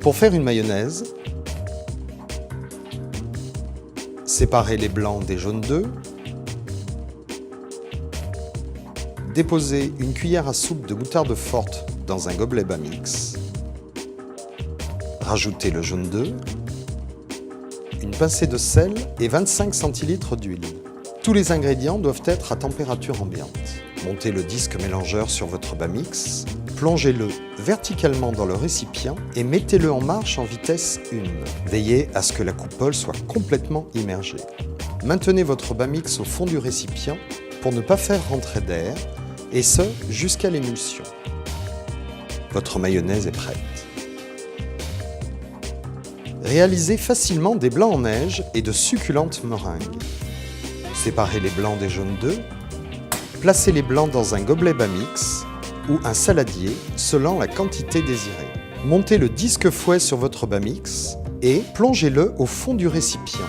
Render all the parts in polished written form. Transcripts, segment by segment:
Pour faire une mayonnaise, séparez les blancs des jaunes d'œufs. Déposez une cuillère à soupe de moutarde forte dans un gobelet Bamix. Rajoutez le jaune d'œuf, une pincée de sel et 25 centilitres d'huile. Tous les ingrédients doivent être à température ambiante. Montez le disque mélangeur sur votre Bamix, plongez-le verticalement dans le récipient et mettez-le en marche en vitesse 1. Veillez à ce que la coupole soit complètement immergée. Maintenez votre Bamix au fond du récipient pour ne pas faire rentrer d'air, et ce jusqu'à l'émulsion. Votre mayonnaise est prête. Réalisez facilement des blancs en neige et de succulentes meringues. Séparez les blancs des jaunes d'œufs. Placez les blancs dans un gobelet Bamix ou un saladier selon la quantité désirée. Montez le disque fouet sur votre Bamix et plongez-le au fond du récipient.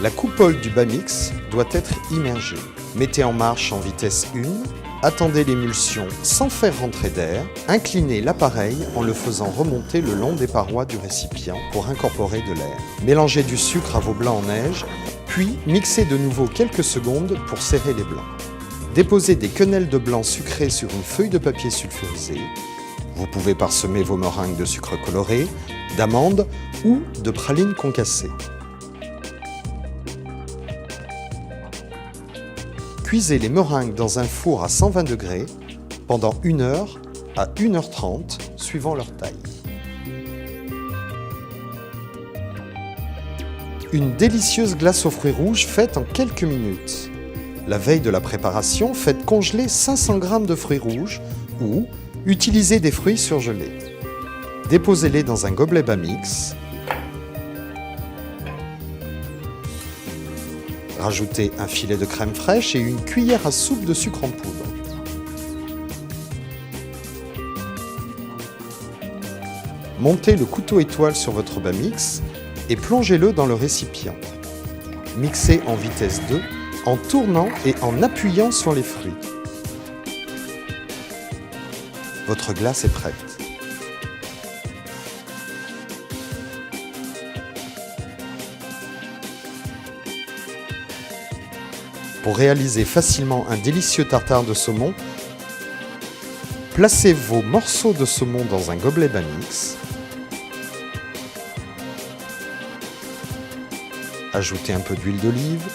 La coupole du Bamix doit être immergée. Mettez en marche en vitesse 1. Attendez l'émulsion sans faire rentrer d'air. Inclinez l'appareil en le faisant remonter le long des parois du récipient pour incorporer de l'air. Mélangez du sucre à vos blancs en neige, puis mixez de nouveau quelques secondes pour serrer les blancs. Déposez des quenelles de blanc sucré sur une feuille de papier sulfurisé. Vous pouvez parsemer vos meringues de sucre coloré, d'amandes ou de pralines concassées. Cuisez les meringues dans un four à 120 degrés pendant 1 heure à 1h30 suivant leur taille. Une délicieuse glace aux fruits rouges faite en quelques minutes. La veille de la préparation, faites congeler 500 g de fruits rouges ou utilisez des fruits surgelés. Déposez-les dans un gobelet Bamix. Rajoutez un filet de crème fraîche et une cuillère à soupe de sucre en poudre. Montez le couteau étoile sur votre Bamix et plongez-le dans le récipient. Mixez en vitesse 2 en tournant et en appuyant sur les fruits. Votre glace est prête. Pour réaliser facilement un délicieux tartare de saumon, placez vos morceaux de saumon dans un gobelet Bamix. Ajoutez un peu d'huile d'olive,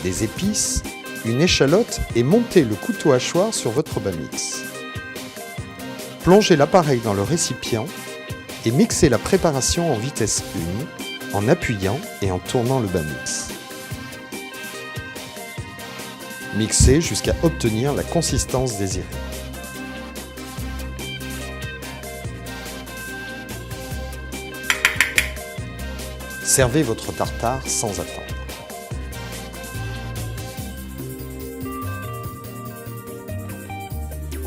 des épices, une échalote et montez le couteau hachoir sur votre Bamix. Plongez l'appareil dans le récipient et mixez la préparation en vitesse 1 en appuyant et en tournant le Bamix. Mixez jusqu'à obtenir la consistance désirée. Servez votre tartare sans attendre.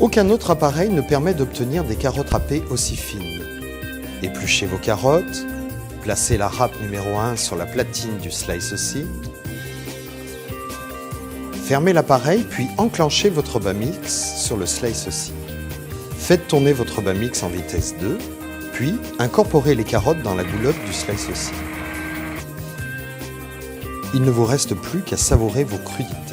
Aucun autre appareil ne permet d'obtenir des carottes râpées aussi fines. Épluchez vos carottes, placez la râpe numéro 1 sur la platine du Slice-C. Fermez l'appareil puis enclenchez votre Bamix sur le Slice-C. Faites tourner votre Bamix en vitesse 2, puis incorporez les carottes dans la goulotte du Slice-C. Il ne vous reste plus qu'à savourer vos crudités.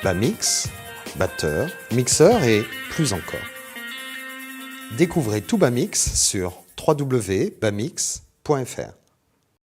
Bamix, batteur, mixeur et plus encore. Découvrez tout Bamix sur www.bamix.fr.